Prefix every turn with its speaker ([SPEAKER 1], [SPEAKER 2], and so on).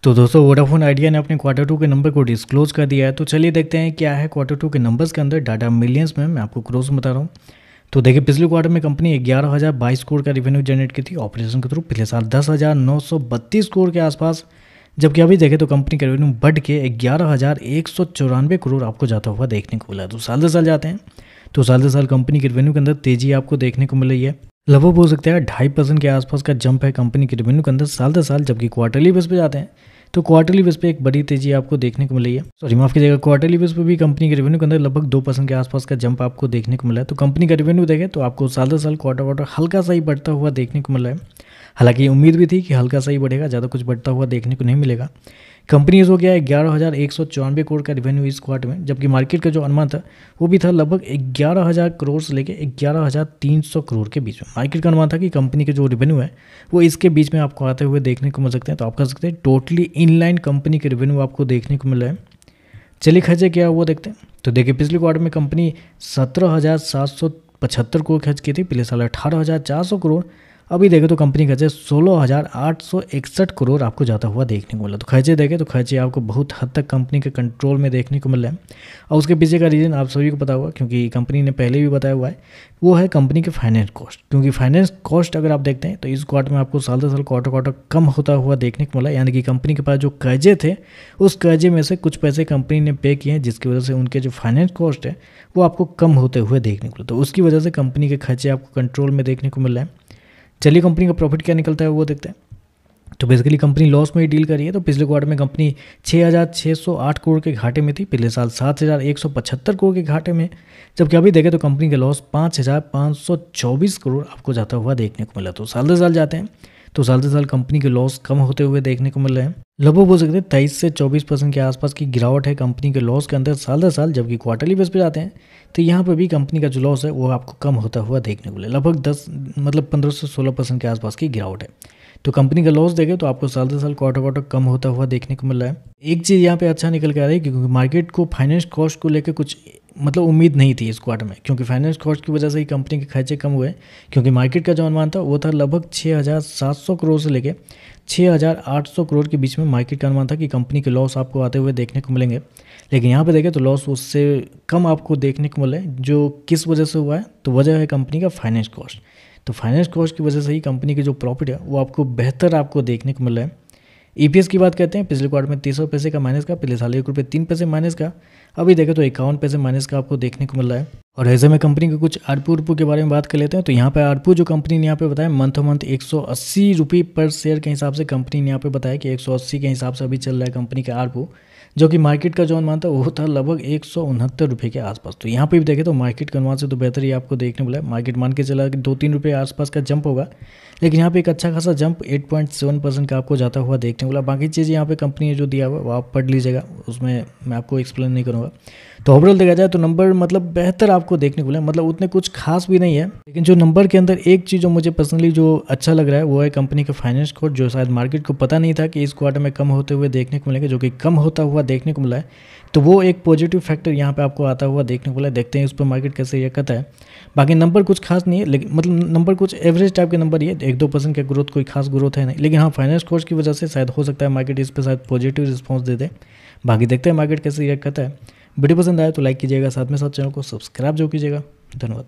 [SPEAKER 1] तो दोस्तों Vodafone idea ने अपने क्वार्टर 2 के नंबर को डिस्क्लोज कर दिया है। तो चलिए देखते हैं क्या है क्वार्टर 2 के नंबर्स के अंदर डाटा मिलियंस में। मैं आपको क्रोस में बता रहा हूँ। तो देखिए पिछले क्वार्टर में कंपनी 11,022 करोड़ का रेवेन्यू जनरेट की थी ऑपरेशन के थ्रू। पिछले साल 10,932 करोड़ के आसपास, जबकि अभी देखें तो कंपनी का रेवेन्यू बढ़ के 11,194 करोड़ आपको जाता हुआ देखने को मिला। तो साल दर साल जाते हैं तो साल दर साल कंपनी के रेवेन्यू के अंदर तेजी आपको देखने को मिल रही है। लगभग बोल सकते हैं 2.5% के आसपास का जंप है कंपनी के रेवेन्यू के अंदर साल दर साल। जबकि क्वार्टरली बेस पे जाते हैं तो क्वार्टरली बेस पे एक बड़ी तेजी आपको देखने को मिली है। सॉरी माफ कीजिएगा, क्वार्टरली बेस पे भी कंपनी के रेवेन्यू के अंदर लगभग 2% के आसपास का जंप आपको देखने को मिला है। तो कंपनी का रेवेन्यू देखें तो आपको साल दर साल क्वार्टर हल्का सा ही बढ़ता हुआ देखने को मिला है। हालांकि उम्मीद भी थी कि हल्का सा ही बढ़ेगा, ज़्यादा कुछ बढ़ता हुआ देखने को नहीं मिलेगा। कंपनी हो गया 11,194 करोड़ का रेवेन्यू इस क्वार्टर में, जबकि मार्केट का जो अनुमान था वो भी था लगभग 11,000 करोड़ से लेकर 11,300 करोड़ के बीच में। मार्केट का अनुमान था कि कंपनी के जो रेवेन्यू है वो इसके बीच में आपको आते हुए देखने को मिल सकते हैं। तो आप कह सकते हैं टोटली इनलाइन कंपनी के रेवेन्यू आपको देखने को मिल रहा है। चलिए खर्चे क्या वो देखते हैं। तो देखिए पिछले क्वार्टर में कंपनी 17,775 करोड़ खर्च की थी। पिछले साल 18,400 करोड़। अभी देखें तो कंपनी खर्चे 16,861 करोड़ आपको जाता हुआ देखने को मिला। तो खर्चे देखें तो खर्चे आपको बहुत हद तक कंपनी के कंट्रोल में देखने को मिल रहे हैं। और उसके पीछे का रीज़न आप सभी को पता होगा, क्योंकि कंपनी ने पहले भी बताया हुआ है, वो है कंपनी के फाइनेंस कॉस्ट। क्योंकि फाइनेंस कॉस्ट अगर आप देखते हैं तो इस क्वार्टर में आपको साल दर साल क्वार्टर कम होता हुआ देखने को मिला। यानी कि कंपनी के पास जो कर्जे थे उस कर्जे में से कुछ पैसे कंपनी ने पे किए हैं, जिसकी वजह से उनके जो फाइनेंस कॉस्ट है वो आपको कम होते हुए देखने को मिला। तो उसकी वजह से कंपनी के खर्चे आपको कंट्रोल में देखने को मिल रहे हैं। चलिए कंपनी का प्रॉफिट क्या निकलता है वो देखते हैं। तो बेसिकली कंपनी लॉस में ही डील करी है। तो पिछले क्वार्टर में कंपनी 6,608 करोड़ के घाटे में थी। पिछले साल 7,175 करोड़ के घाटे में, जबकि अभी देखें तो कंपनी का लॉस 5,524 करोड़ आपको जाता हुआ देखने को मिला। तो साल दर साल जाते हैं तो साल दर साल कंपनी के लॉस कम होते हुए देखने को मिल रहे हैं। लगभग बोल सकते हैं 23 से 24% के आसपास की गिरावट है कंपनी के लॉस के अंदर साल दर साल। जबकि क्वार्टरली बेस पे जाते हैं तो यहाँ पे भी कंपनी का जो लॉस है वो आपको कम होता हुआ देखने को मिले। लगभग 15 से 16% के आसपास की गिरावट है। तो कंपनी का लॉस देखें तो आपको साल दर साल क्वार्टर कम होता हुआ देखने को मिल रहा है। एक चीज़ यहाँ पे अच्छा निकल के आ रही है, क्योंकि मार्केट को फाइनेंस कॉस्ट को लेकर कुछ उम्मीद नहीं थी इस क्वार्टर में, क्योंकि फाइनेंस कॉस्ट की वजह से ही कंपनी के खर्चे कम हुए। क्योंकि मार्केट का जो अनुमान था वो था लगभग 6,700 करोड़ से लेकर 6,800 करोड़ के बीच में मार्केट का अनुमान था कि कंपनी के लॉस आपको आते हुए देखने को मिलेंगे। लेकिन यहाँ पे देखें तो लॉस उससे कम आपको देखने को मिला है। जो किस वजह से हुआ है, तो वजह है कंपनी का फाइनेंस कॉस्ट। तो फाइनेंस कॉस्ट की वजह से ही कंपनी के जो प्रॉफिट है वो आपको बेहतर आपको देखने को मिल रहा है। ईपीएस की बात करते हैं, पिछले क्वार्टर में 30 पैसे का माइनस का, पिछले साल 1 रुपये 3 पैसे माइनस का। अभी देखें तो 51 पैसे माइनस का आपको देखने को मिल रहा है। और ऐसे में कंपनी के कुछ आरपू के बारे में बात कर लेते हैं। तो यहाँ पे आरपू जो कंपनी ने यहाँ पे बताया मंथ 180 रुपये पर शेयर के हिसाब से कंपनी ने यहाँ पे बताया कि 180 के हिसाब से अभी चल रहा है कंपनी का आरपू, जो कि मार्केट का जो अनुमान था वो था लगभग 169 रुपये के आसपास। तो यहाँ पे भी देखें तो मार्केट के अनुमान से तो बेहतर ही आपको देखने मिला है। मार्केट मान के चला कि 2-3 रुपये आसपास का जंप होगा, लेकिन यहाँ पे एक अच्छा खासा जंप 8.7% का आपको जाता हुआ देखने मिला। बाकी चीज़ यहाँ पे कंपनी ने जो दिया हुआ वो आप पढ़ लीजिएगा, उसमें मैं आपको एक्सप्लेन नहीं करूँगा। तो ओवरऑल देखा जाए तो नंबर बेहतर आपको देखने को मिला, उतने कुछ खास भी नहीं है। लेकिन जो नंबर के अंदर एक चीज़ जो मुझे पर्सनली जो अच्छा लग रहा है वो है कंपनी का फाइनेंस कॉस्ट, जो शायद मार्केट को पता नहीं था कि इस क्वार्टर में कम होते हुए देखने को मिलेगा, जो कि कम होता हुआ देखने को मिला है। तो वो एक पॉजिटिव फैक्टर यहाँ पे आपको आता हुआ देखने को मिला। देखते हैं उस पर मार्केट कैसे रिएक्ट करता है। बाकी नंबर कुछ खास नहीं है, लेकिन नंबर कुछ एवरेज टाइप के नंबर ही है। 1-2% का ग्रोथ, कोई खास ग्रोथ है नहीं। लेकिन हाँ, फाइनेंस कॉस्ट की वजह से शायद हो सकता है मार्केट इस पर शायद पॉजिटिव रिस्पॉन्स दे दे। बाकी देखते हैं मार्केट कैसे रिएक्ट करता है। वीडियो पसंद आया तो लाइक कीजिएगा, साथ में साथ चैनल को सब्सक्राइब जो कीजिएगा। धन्यवाद।